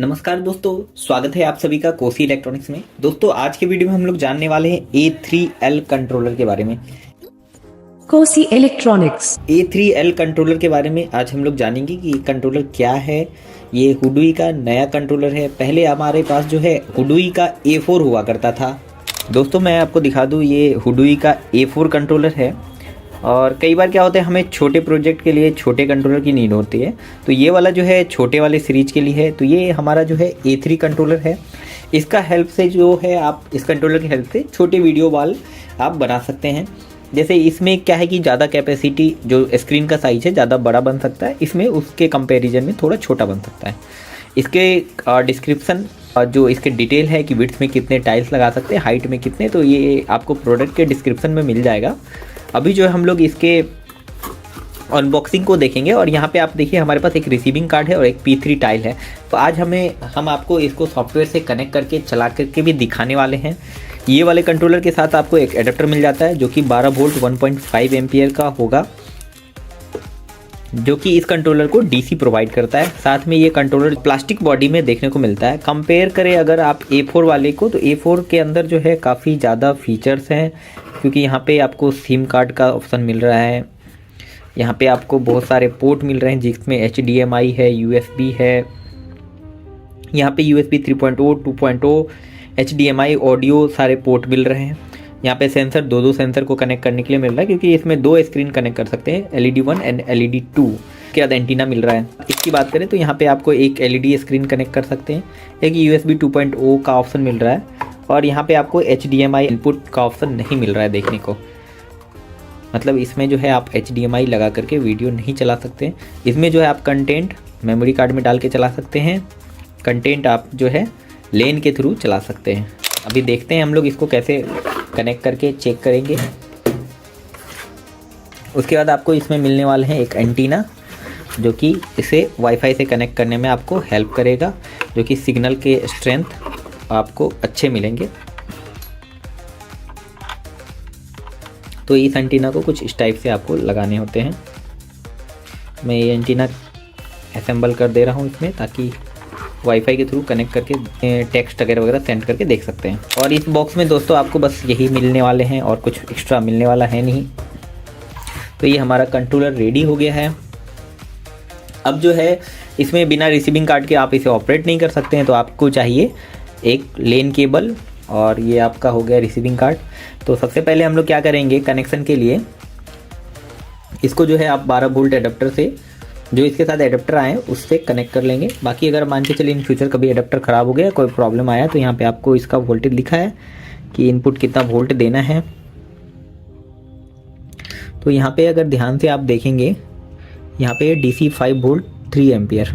नमस्कार दोस्तों, स्वागत है आप सभी का कोसी इलेक्ट्रॉनिक्स में। दोस्तों आज के वीडियो में हम लोग जानने वाले हैं A3L कंट्रोलर के बारे में। कोसी इलेक्ट्रॉनिक्स A3L कंट्रोलर के बारे में आज हम लोग जानेंगे कि ये कंट्रोलर क्या है। ये हुडुई का नया कंट्रोलर है। पहले हमारे पास जो है हुडुई का A4 हुआ करता था। दोस्तों मैं आपको दिखा दूँ, ये हुडुई का A4 कंट्रोलर है। और कई बार क्या होता है, हमें छोटे प्रोजेक्ट के लिए छोटे कंट्रोलर की नीड होती है, तो ये वाला जो है छोटे वाले सीरीज के लिए है। तो ये हमारा जो है A3 कंट्रोलर है। इसका हेल्प से जो है आप इस कंट्रोलर की हेल्प से छोटे वीडियो वाल आप बना सकते हैं। जैसे इसमें क्या है कि ज़्यादा कैपेसिटी जो स्क्रीन का साइज़ है ज़्यादा बड़ा बन सकता है, इसमें उसके कंपैरिजन में थोड़ा छोटा बन सकता है। इसके डिस्क्रिप्शन जो इसके डिटेल है कि विड्थ में कितने टाइल्स लगा सकते हैं, हाइट में कितने, तो ये आपको प्रोडक्ट के डिस्क्रिप्शन में मिल जाएगा। अभी जो है हम लोग इसके अनबॉक्सिंग को देखेंगे। और यहाँ पे आप देखिए हमारे पास एक रिसीविंग कार्ड है और एक P3 टाइल है। तो आज हम आपको इसको सॉफ्टवेयर से कनेक्ट करके चला करके भी दिखाने वाले हैं। ये वाले कंट्रोलर के साथ आपको एक एडाप्टर मिल जाता है जो कि 12 वोल्ट 1.5 एम्पियर का होगा, जो कि इस कंट्रोलर को DC प्रोवाइड करता है। साथ में ये कंट्रोलर प्लास्टिक बॉडी में देखने को मिलता है। कंपेयर करें अगर आप A4 वाले को, तो A4 के अंदर जो है काफ़ी ज़्यादा फीचर्स हैं, क्योंकि यहाँ पे आपको सिम कार्ड का ऑप्शन मिल रहा है। यहाँ पे आपको बहुत सारे पोर्ट मिल रहे हैं जिसमें HDMI है, USB है, यहाँ पे USB 3.0, 2.0, HDMI ऑडियो सारे पोर्ट मिल रहे हैं। यहाँ पे सेंसर दो सेंसर को कनेक्ट करने के लिए मिल रहा है, क्योंकि इसमें 2 स्क्रीन कनेक्ट कर सकते हैं, LED 1 एंड LED 2 के बाद एंटीना मिल रहा है। इसकी बात करें तो यहाँ पे आपको एक LED स्क्रीन कनेक्ट कर सकते हैं, एक USB 2.0 का ऑप्शन मिल रहा है, और यहाँ पे आपको HDMI इनपुट का ऑप्शन नहीं मिल रहा है देखने को। मतलब इसमें जो है आप HDMI लगा करके वीडियो नहीं चला सकते। इसमें जो है आप कंटेंट मेमोरी कार्ड में डाल के चला सकते हैं, कंटेंट आप जो है लेन के थ्रू चला सकते हैं। अभी देखते हैं हम लोग इसको कैसे कनेक्ट करके चेक करेंगे। उसके बाद आपको इसमें मिलने वाले हैं एक एंटीना, जो कि इसे वाईफाई से कनेक्ट करने में आपको हेल्प करेगा, जो कि सिग्नल के स्ट्रेंथ आपको अच्छे मिलेंगे। तो इस एंटीना को कुछ इस टाइप से आपको लगाने होते हैं। मैं ये एंटीना असेंबल कर दे रहा हूँ इसमें, ताकि वाईफाई के थ्रू कनेक्ट करके टेक्स्ट वगैरह सेंड करके देख सकते हैं। और इस बॉक्स में दोस्तों आपको बस यही मिलने वाले हैं और कुछ एक्स्ट्रा मिलने वाला है नहीं। तो ये हमारा कंट्रोलर रेडी हो गया है। अब जो है इसमें बिना रिसीविंग कार्ड के आप इसे ऑपरेट नहीं कर सकते हैं, तो आपको चाहिए एक लेन केबल, और ये आपका हो गया रिसीविंग कार्ड। तो सबसे पहले हम लोग क्या करेंगे, कनेक्शन के लिए इसको जो है आप 12 वोल्ट एडाप्टर से, जो इसके साथ एडाप्टर आए उससे कनेक्ट कर लेंगे। बाकी अगर मान के चलिए इन फ्यूचर कभी एडाप्टर ख़राब हो गया, कोई प्रॉब्लम आया, तो यहाँ पे आपको इसका वोल्टेज लिखा है कि इनपुट कितना वोल्ट देना है। तो यहाँ पे अगर ध्यान से आप देखेंगे, यहाँ पे DC 5 वोल्ट 3 एम्पियर,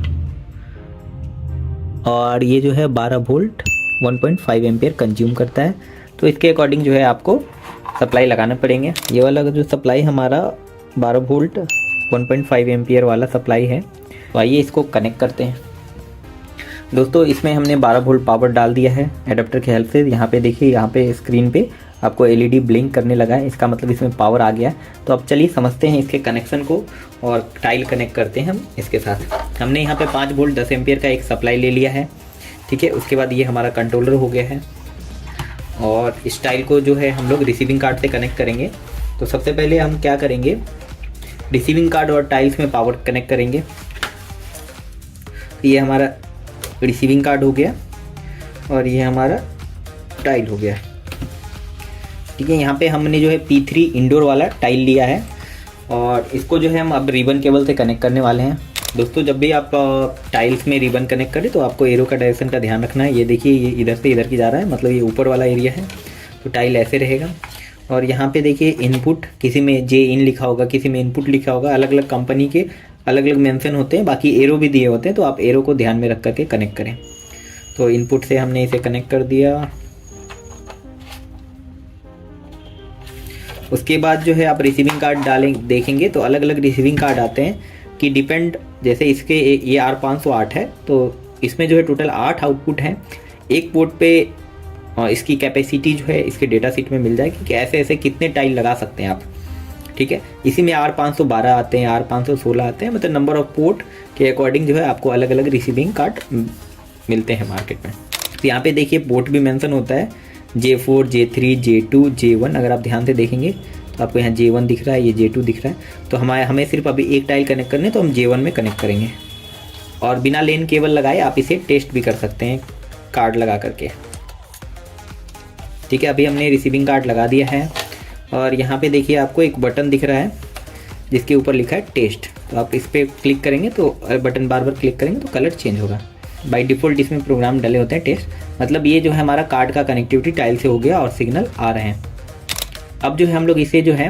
और ये जो है 12 वोल्ट 1.5 एम्पियर कंज्यूम करता है। तो इसके अकॉर्डिंग जो है आपको सप्लाई लगाना पड़ेंगे। ये वाला जो सप्लाई हमारा 12 वोल्ट 1.5 एम्पियर वाला सप्लाई है। तो आइए इसको कनेक्ट करते हैं। दोस्तों इसमें हमने 12 वोल्ट पावर डाल दिया है एडाप्टर की हेल्प से। यहाँ पे देखिए, यहाँ पे स्क्रीन पे आपको LED ब्लिंक करने लगा है, इसका मतलब इसमें पावर आ गया है। तो अब चलिए समझते हैं इसके कनेक्शन को और टाइल कनेक्ट करते हैं हम इसके साथ। हमने यहाँ पे 5 वोल्ट 10 एम्पियर का एक सप्लाई ले लिया है, ठीक है। उसके बाद ये हमारा कंट्रोलर हो गया है, और इस टाइल को जो है हम लोग रिसीविंग कार्ड से कनेक्ट करेंगे। तो सबसे पहले हम क्या करेंगे, रिसीविंग कार्ड और टाइल्स में पावर कनेक्ट करेंगे। ये हमारा रिसीविंग कार्ड हो गया और ये हमारा टाइल हो गया, ठीक है। यहाँ पे हमने जो है P3 इंडोर वाला टाइल लिया है, और इसको जो है हम अब रिबन केबल से कनेक्ट करने वाले हैं। दोस्तों जब भी आप टाइल्स में रिबन कनेक्ट करें तो आपको एरो का डायरेक्शन का ध्यान रखना है। ये देखिए, ये इधर से इधर की जा रहा है, मतलब ये ऊपर वाला एरिया है, तो टाइल ऐसे रहेगा। और यहाँ पे देखिए इनपुट, किसी में J in लिखा होगा, किसी में इनपुट लिखा होगा, अलग अलग कंपनी के अलग अलग मेंशन होते हैं। बाकी एरो भी दिए होते हैं, तो आप एरो को ध्यान में रख करके कनेक्ट करें। तो इनपुट से हमने इसे कनेक्ट कर दिया। उसके बाद जो है आप रिसीविंग कार्ड देखेंगे तो अलग अलग रिसीविंग कार्ड आते हैं कि डिपेंड, जैसे इसके ये R508 है, तो इसमें जो है टोटल 8 आउटपुट हैं। एक पोर्ट पे इसकी कैपेसिटी जो है इसके डेटा शीट में मिल जाएगी कि ऐसे ऐसे कितने टाइल लगा सकते हैं आप, ठीक है। इसी में R512 आते हैं, R516 आते हैं, मतलब नंबर ऑफ पोर्ट के अकॉर्डिंग जो है आपको अलग अलग रिसीविंग कार्ड मिलते हैं मार्केट में। तो यहाँ पे देखिए पोर्ट भी मेंशन होता है J4, J3, J2, J1। अगर आप ध्यान से देखेंगे तो आपको यहाँ J1 दिख रहा है, ये J2 दिख रहा है। तो हमें सिर्फ अभी एक टाइल कनेक्ट करने, तो हम J1 में कनेक्ट करेंगे। और बिना लेन केबल लगाए आप इसे टेस्ट भी कर सकते हैं कार्ड लगा करके। ठीक है, अभी हमने रिसीविंग कार्ड लगा दिया है और यहाँ पे देखिए आपको एक बटन दिख रहा है जिसके ऊपर लिखा है टेस्ट। तो आप इस पर क्लिक करेंगे तो बटन बार बार क्लिक करेंगे तो कलर चेंज होगा। बाय डिफ़ॉल्ट इसमें प्रोग्राम डले होते हैं टेस्ट, मतलब ये जो है हमारा कार्ड का कनेक्टिविटी टाइल से हो गया और सिग्नल आ रहे हैं। अब जो है हम लोग इसे जो है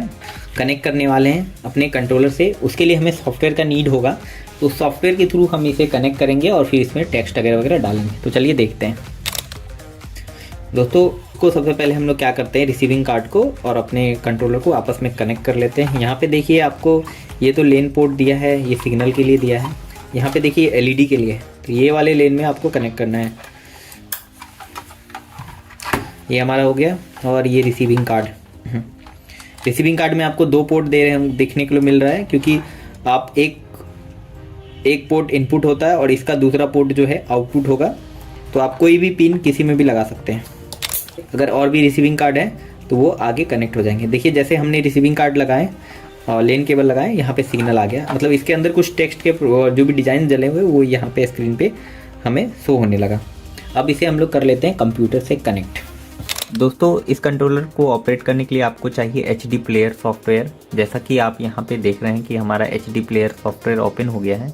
कनेक्ट करने वाले हैं अपने कंट्रोलर से। उसके लिए हमें सॉफ्टवेयर का नीड होगा, तो सॉफ्टवेयर के थ्रू हम इसे कनेक्ट करेंगे और फिर इसमें टेक्स्ट वगैरह वगैरह डालेंगे। तो चलिए देखते हैं दोस्तों को। सबसे पहले हम लोग क्या करते हैं, रिसीविंग कार्ड को और अपने कंट्रोलर को आपस में कनेक्ट कर लेते हैं। यहाँ पे देखिए आपको ये तो लेन पोर्ट दिया है, ये सिग्नल के लिए दिया है। यहाँ पे देखिए एलईडी के लिए, तो ये वाले लेन में आपको कनेक्ट करना है। ये हमारा हो गया। और ये रिसीविंग कार्ड, रिसीविंग कार्ड में आपको 2 पोर्ट दे रहे हैं, देखने के लिए मिल रहा है, क्योंकि आप एक पोर्ट इनपुट होता है और इसका दूसरा पोर्ट जो है आउटपुट होगा। तो आप कोई भी पिन किसी में भी लगा सकते हैं। अगर और भी रिसीविंग कार्ड है तो वो आगे कनेक्ट हो जाएंगे। देखिए जैसे हमने रिसीविंग कार्ड लगाए और लेन केबल लगाए, यहाँ पे सिग्नल आ गया, मतलब इसके अंदर कुछ टेक्स्ट के जो भी डिज़ाइन जले हुए वो यहाँ पे स्क्रीन पे हमें शो होने लगा। अब इसे हम लोग कर लेते हैं कंप्यूटर से कनेक्ट। दोस्तों इस कंट्रोलर को ऑपरेट करने के लिए आपको चाहिए HD प्लेयर सॉफ्टवेयर। जैसा कि आप यहाँ पे देख रहे हैं कि हमारा HD प्लेयर सॉफ्टवेयर ओपन हो गया है।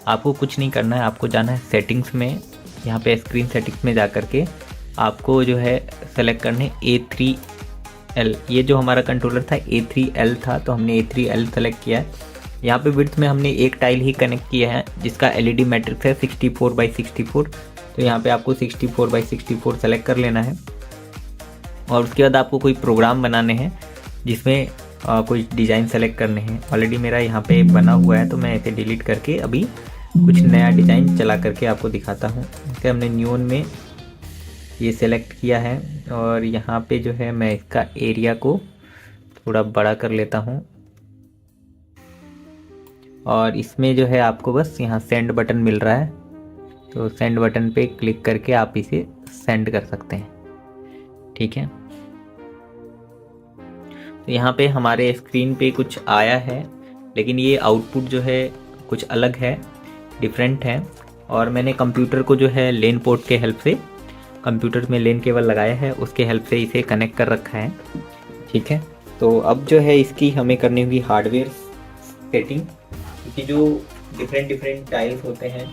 आपको कुछ नहीं करना है, आपको जाना है सेटिंग्स में। यहाँ पे स्क्रीन सेटिंग्स में जा करके आपको जो है सेलेक्ट करने A3L। ये जो हमारा कंट्रोलर था A3L था, तो हमने A3L सेलेक्ट किया है। यहाँ पे विड्थ में हमने एक टाइल ही कनेक्ट किया है जिसका LED मैट्रिक्स है 64x64। तो यहाँ पे आपको 64x64 सेलेक्ट कर लेना है। और उसके बाद आपको कोई प्रोग्राम बनाने हैं जिसमें कोई डिज़ाइन सेलेक्ट करने हैं। ऑलरेडी मेरा यहाँ पे बना हुआ है, तो मैं इसे डिलीट करके अभी कुछ नया डिज़ाइन चला करके आपको दिखाता हूँ। इसे हमने न्यून में ये सेलेक्ट किया है और यहाँ पे जो है मैं इसका एरिया को थोड़ा बड़ा कर लेता हूँ। और इसमें जो है आपको बस यहाँ सेंड बटन मिल रहा है, तो सेंड बटन पे क्लिक करके आप इसे सेंड कर सकते हैं। ठीक है, तो यहाँ पे हमारे स्क्रीन पे कुछ आया है, लेकिन ये आउटपुट जो है कुछ अलग है, डिफरेंट है। और मैंने कंप्यूटर को जो है लेन पोर्ट के हेल्प से, कंप्यूटर में लेन केबल लगाया है, उसके हेल्प से इसे कनेक्ट कर रखा है। ठीक है, तो अब जो है इसकी हमें करनी होगी हार्डवेयर सेटिंग, क्योंकि जो डिफरेंट टाइल्स होते हैं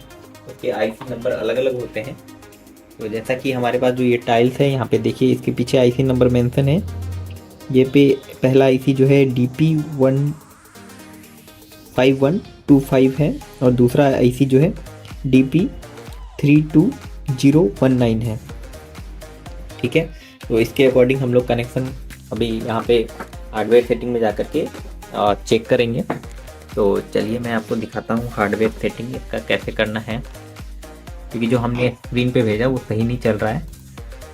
उसके IC नंबर अलग अलग होते हैं। तो जैसा कि हमारे पास जो ये टाइल्स है, यहाँ पे देखिए इसके पीछे IC नंबर मेंशन है। ये पे पहला IC जो है DP15125 है और दूसरा IC जो है DP32019 है। ठीक है, तो इसके अकॉर्डिंग हम लोग कनेक्शन अभी यहाँ पे हार्डवेयर सेटिंग में जा कर के चेक करेंगे। तो चलिए मैं आपको दिखाता हूँ हार्डवेयर सेटिंग इसका कैसे करना है, क्योंकि जो हमने स्क्रीन पे भेजा वो सही नहीं चल रहा है।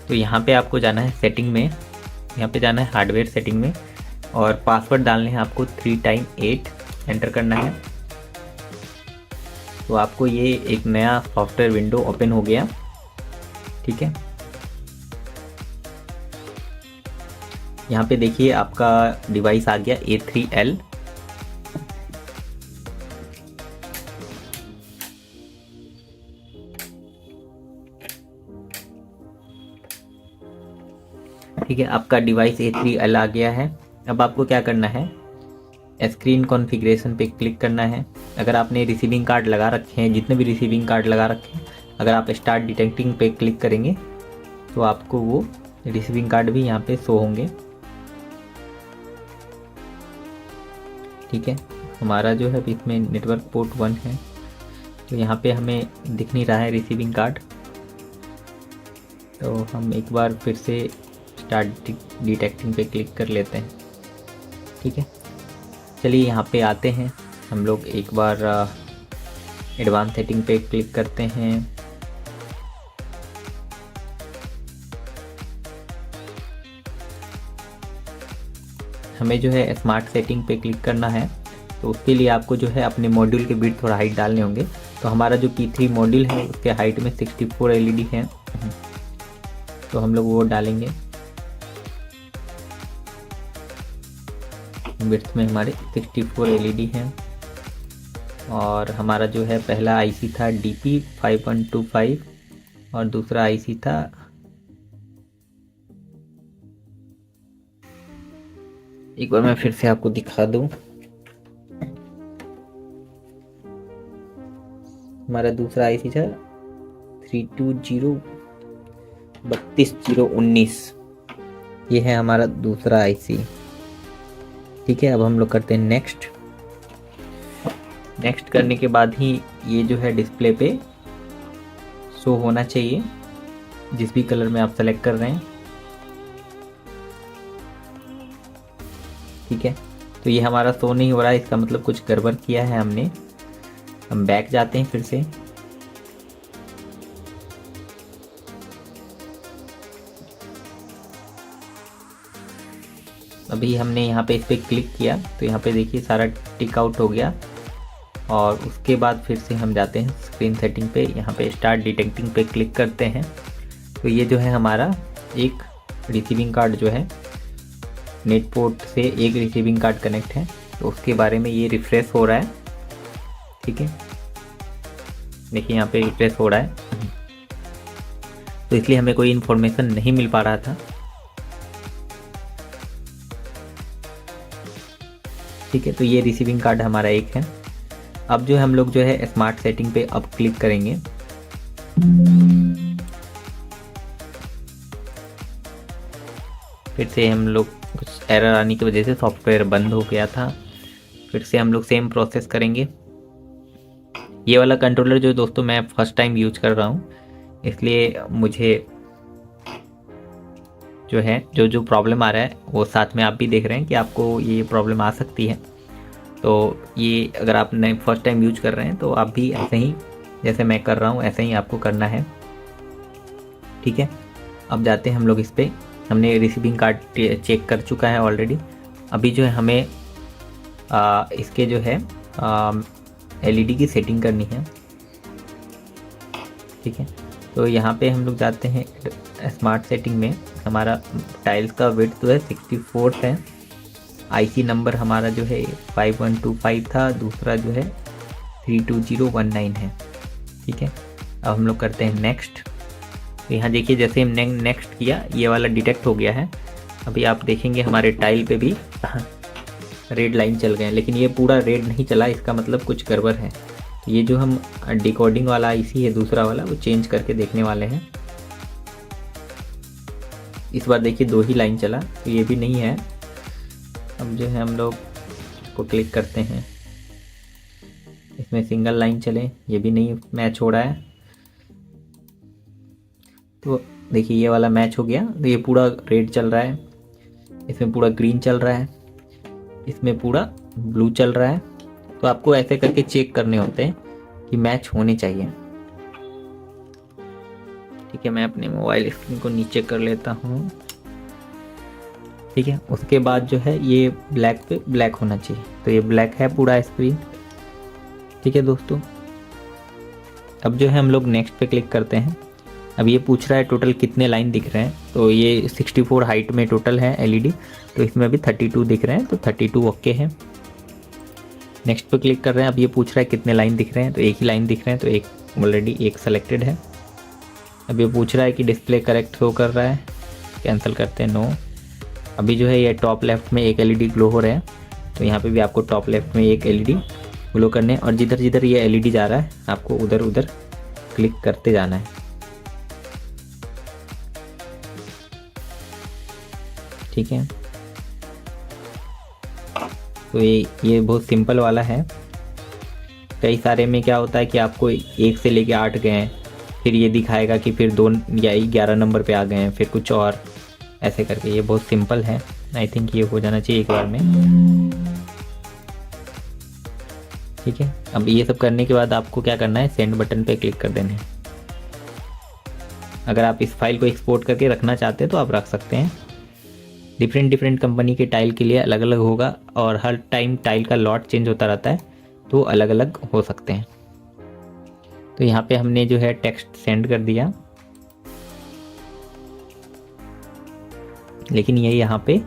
तो यहाँ पे आपको जाना है सेटिंग में, यहाँ पे जाना है हार्डवेयर सेटिंग में और पासवर्ड डालने हैं आपको 3x8 एंटर करना है। तो आपको ये एक नया सॉफ्टवेयर विंडो ओपन हो गया। ठीक है, यहाँ पे देखिए आपका डिवाइस आ गया A3L। ठीक है, आपका डिवाइस A3L आ गया है। अब आपको क्या करना है, स्क्रीन कॉन्फ़िगरेशन पे क्लिक करना है। अगर आपने रिसीविंग कार्ड लगा रखे हैं, जितने भी रिसीविंग कार्ड लगा रखे हैं, अगर आप स्टार्ट डिटेक्टिंग पे क्लिक करेंगे तो आपको वो रिसीविंग कार्ड भी यहाँ पे शो होंगे। ठीक है, हमारा जो है इसमें नेटवर्क पोर्ट 1 है, तो यहाँ पे हमें दिख नहीं रहा है रिसीविंग कार्ड। तो हम एक बार फिर से स्टार्ट डिटेक्टिंग पे क्लिक कर लेते हैं। ठीक है, चलिए यहाँ पे आते हैं हम लोग, एक बार एडवांस सेटिंग पे क्लिक करते हैं। हमें जो है स्मार्ट सेटिंग पे क्लिक करना है, तो उसके लिए आपको जो है अपने मॉड्यूल के बिट थोड़ा हाइट डालने होंगे। तो हमारा जो P3 मॉड्यूल है उसके हाइट में 64 LED है, तो हम लोग वो डालेंगे। विड्थ में हमारे 64 LED हैं। और हमारा जो है पहला आईसी था DP5125 और दूसरा आईसी था एक बार मैं फिर से आपको दिखा दूं। हमारा दूसरा आईसी था 320-32019। ये है हमारा दूसरा आईसी। ठीक है, अब हम लोग करते हैं नेक्स्ट करने के बाद ही ये जो है डिस्प्ले पे शो होना चाहिए, जिस भी कलर में आप सेलेक्ट कर रहे हैं। ठीक है, तो ये हमारा शो नहीं हो रहा है, इसका मतलब कुछ गड़बड़ किया है हमने। हम बैक जाते हैं फिर से। अभी हमने यहाँ पे इस पर क्लिक किया तो यहाँ पे देखिए सारा टिक आउट हो गया। और उसके बाद फिर से हम जाते हैं स्क्रीन सेटिंग पे, यहाँ पे स्टार्ट डिटेक्टिंग पे क्लिक करते हैं। तो ये जो है हमारा एक रिसीविंग कार्ड जो है नेट पोर्ट से एक रिसीविंग कार्ड कनेक्ट है, तो उसके बारे में ये रिफ्रेश हो रहा है। ठीक है, देखिए यहाँ पे रिफ्रेश हो रहा है, तो इसलिए हमें कोई इन्फॉर्मेशन नहीं मिल पा रहा था। ठीक है, तो ये रिसीविंग कार्ड हमारा एक है। अब जो हम लोग जो है स्मार्ट सेटिंग पे अब क्लिक करेंगे। फिर से हम लोग कुछ एरर आने की वजह से सॉफ्टवेयर बंद हो गया था, फिर से हम लोग सेम प्रोसेस करेंगे। ये वाला कंट्रोलर जो दोस्तों मैं फर्स्ट टाइम यूज कर रहा हूँ, इसलिए मुझे जो है जो प्रॉब्लम आ रहा है वो साथ में आप भी देख रहे हैं कि आपको ये प्रॉब्लम आ सकती है। तो ये अगर आप नए फर्स्ट टाइम यूज कर रहे हैं तो आप भी ऐसे ही जैसे मैं कर रहा हूँ ऐसे ही आपको करना है। ठीक है, अब जाते हैं हम लोग इस पर। हमने रिसीविंग कार्ड चेक कर चुका है ऑलरेडी। अभी जो है हमें इसके जो है LED की सेटिंग करनी है। ठीक है, तो यहाँ पे हम लोग जाते हैं स्मार्ट सेटिंग में। हमारा टाइल्स का विड्थ जो है 64 है। आईसी नंबर हमारा जो है 5125 था, दूसरा जो है 32019 है। ठीक है, अब हम लोग करते हैं नेक्स्ट। तो यहाँ देखिए जैसे हमने नेक्स्ट किया ये वाला डिटेक्ट हो गया है। अभी आप देखेंगे हमारे टाइल पे भी रेड लाइन चल गए हैं, लेकिन ये पूरा रेड नहीं चला, इसका मतलब कुछ गड़बड़ है। तो ये जो हम डिकोडिंग वाला आईसी है दूसरा वाला, वो चेंज करके देखने वाले हैं। इस बार देखिए 2 ही लाइन चला, तो ये भी नहीं है। अब जो है हम लोग को क्लिक करते हैं, इसमें सिंगल लाइन चले, ये भी नहीं मैच हो रहा है। तो देखिए ये वाला मैच हो गया, तो ये पूरा रेड चल रहा है, इसमें पूरा ग्रीन चल रहा है, इसमें पूरा ब्लू चल रहा है। तो आपको ऐसे करके चेक करने होते हैं कि मैच होने चाहिए। ठीक है, मैं अपने मोबाइल स्क्रीन को नीचे कर लेता हूँ। ठीक है, उसके बाद जो है ये ब्लैक पे ब्लैक होना चाहिए, तो ये ब्लैक है पूरा स्क्रीन। ठीक है दोस्तों, अब जो है हम लोग नेक्स्ट पे क्लिक करते हैं। अब ये पूछ रहा है टोटल कितने लाइन दिख रहे हैं, तो ये 64 हाइट में टोटल है LED, तो इसमें अभी 32 दिख रहे हैं, तो 32 ओके है। नेक्स्ट पे क्लिक कर रहे हैं। अब ये पूछ रहा है कितने लाइन दिख रहे हैं, तो एक ही लाइन दिख रहे हैं, तो एक ऑलरेडी एक सेलेक्टेड है। अब ये पूछ रहा है कि डिस्प्ले करेक्ट शो कर रहा है, कैंसिल करते हैं, नो। अभी जो है ये टॉप लेफ्ट में एक LED ग्लो हो रहा है, तो यहाँ पे भी आपको टॉप लेफ्ट में एक LED ग्लो करने, और जिधर जिधर ये LED जा रहा है आपको उधर उधर क्लिक करते जाना है। ठीक है, तो ये बहुत सिंपल वाला है। कई सारे में क्या होता है कि आपको 1 से लेके 8 गए हैं, फिर ये दिखाएगा कि फिर 2 या 11 नंबर पे आ गए हैं, फिर कुछ और ऐसे करके। ये बहुत सिंपल है, आई थिंक ये हो जाना चाहिए एक बार में। ठीक है, अब ये सब करने के बाद आपको क्या करना है, सेंड बटन पे क्लिक कर देना है। अगर आप इस फाइल को एक्सपोर्ट करके रखना चाहते हैं तो आप रख सकते हैं। डिफरेंट कंपनी के टाइल के लिए अलग अलग होगा, और हर टाइम टाइल का लॉट चेंज होता रहता है, तो अलग अलग हो सकते हैं। तो यहाँ पे हमने जो है टेक्स्ट सेंड कर दिया, लेकिन ये यहाँ पे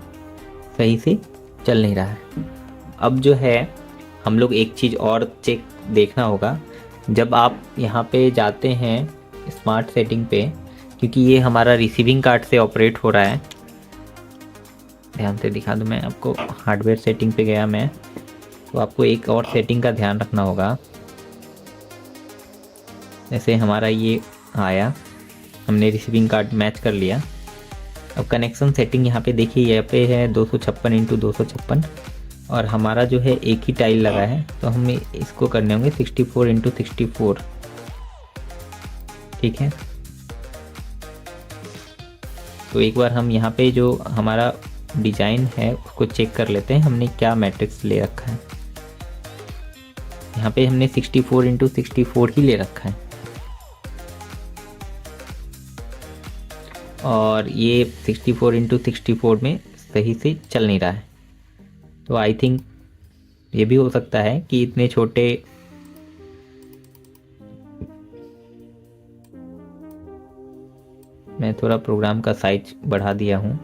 सही से चल नहीं रहा है। अब जो है हम लोग एक चीज़ और चेक देखना होगा, जब आप यहाँ पे जाते हैं स्मार्ट सेटिंग पे, क्योंकि ये हमारा रिसीविंग कार्ड से ऑपरेट हो रहा है। ध्यान से दिखा दूँ मैं आपको, हार्डवेयर सेटिंग पे गया मैं, तो आपको एक और सेटिंग का ध्यान रखना होगा। जैसे हमारा ये आया, हमने रिसीविंग कार्ड मैच कर लिया। अब कनेक्शन सेटिंग यहाँ पे देखिए, यहाँ पे है 256x256 और हमारा जो है एक ही टाइल लगा है, तो हमें इसको करने होंगे 64x64। ठीक है, तो एक बार हम यहाँ पे जो हमारा डिजाइन है उसको चेक कर लेते हैं, हमने क्या मैट्रिक्स ले रखा है। यहाँ पे हमने 64x64 ही ले रखा है और ये 64x64 में सही से चल नहीं रहा है। तो आई थिंक ये भी हो सकता है कि इतने छोटे मैं थोड़ा प्रोग्राम का साइज बढ़ा दिया हूँ।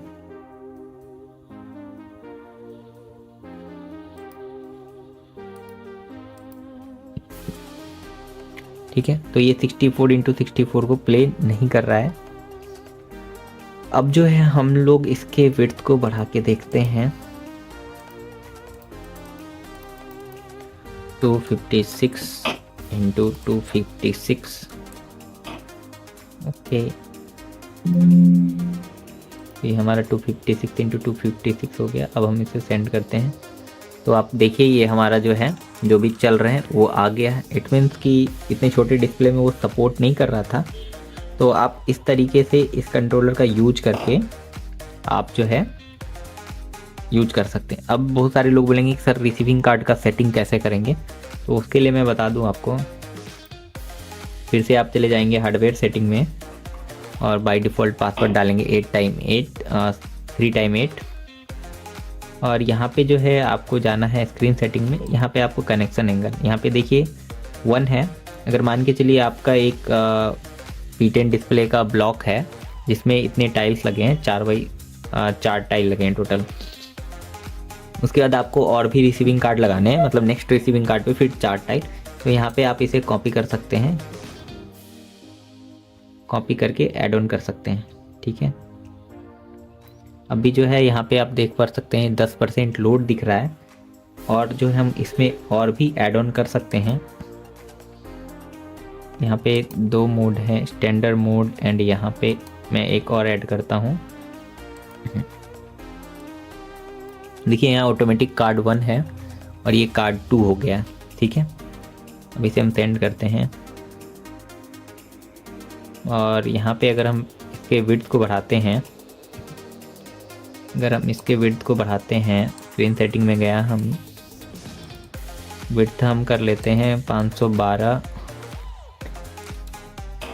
ठीक है, तो ये 64x64 को प्ले नहीं कर रहा है। अब जो है हम लोग इसके विड्थ को बढ़ा के देखते हैं। 256x256। ओके, ये हमारा 256x256 हो गया। अब हम इसे सेंड करते हैं, तो आप देखिए ये हमारा जो है जो भी चल रहे हैं वो आ गया है। इट मीन्स कि इतने छोटे डिस्प्ले में वो सपोर्ट नहीं कर रहा था। तो आप इस तरीके से इस कंट्रोलर का यूज करके आप जो है यूज कर सकते हैं। अब बहुत सारे लोग बोलेंगे कि सर रिसीविंग कार्ड का सेटिंग कैसे करेंगे, तो उसके लिए मैं बता दूं आपको। फिर से आप चले जाएंगे हार्डवेयर सेटिंग में और बाय डिफ़ॉल्ट पासवर्ड डालेंगे 3x8 और यहाँ पे जो है आपको जाना है स्क्रीन सेटिंग में। यहाँ पे आपको कनेक्शन एंगल, यहाँ पे देखिए 1 है। अगर मान के चलिए आपका एक P10 डिस्प्ले का ब्लॉक है जिसमें इतने टाइल्स लगे हैं, 4x4 टाइल लगे हैं टोटल। उसके बाद आपको और भी रिसीविंग कार्ड लगाने हैं, मतलब नेक्स्ट रिसीविंग कार्ड पे फिर 4 टाइल। तो यहाँ पे आप इसे कॉपी कर सकते हैं, कॉपी करके ऐड ऑन कर सकते हैं। ठीक है, अभी जो है यहाँ पे आप देख पा सकते हैं 10% लोड दिख रहा है और जो है हम इसमें और भी ऐड ऑन कर सकते हैं। यहाँ पे 2 मोड है, स्टैंडर्ड मोड एंड यहाँ पे मैं एक और ऐड करता हूँ। देखिए यहाँ ऑटोमेटिक कार्ड 1 है और ये कार्ड 2 हो गया। ठीक है, अब इसे हम सेंड करते हैं और यहाँ पे अगर हम इसके विड्थ को बढ़ाते हैं, स्क्रीन सेटिंग में गया, हम विड्थ हम कर लेते हैं 512।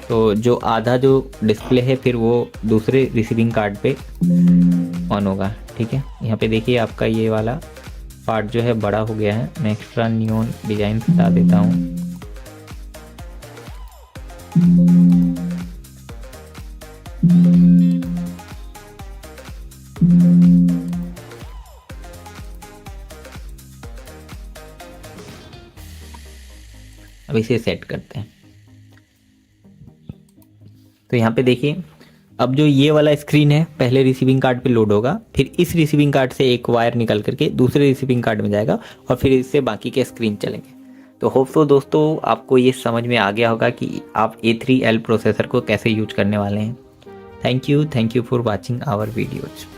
तो जो आधा जो डिस्प्ले है फिर वो दूसरे रिसीविंग कार्ड पे ऑन होगा। ठीक है, यहाँ पे देखिए आपका ये वाला पार्ट जो है बड़ा हो गया है। मैं एक्स्ट्रा नियॉन डिजाइन हटा देता हूँ। अब इसे सेट करते हैं। तो यहाँ पे देखिए अब जो ये वाला स्क्रीन है पहले रिसीविंग कार्ड पे लोड होगा, फिर इस रिसीविंग कार्ड से एक वायर निकल करके दूसरे रिसीविंग कार्ड में जाएगा और फिर इससे बाकी के स्क्रीन चलेंगे। तो होप सो दोस्तों आपको ये समझ में आ गया होगा कि आप A3L प्रोसेसर को कैसे यूज करने वाले हैं। Thank you for watching our videos.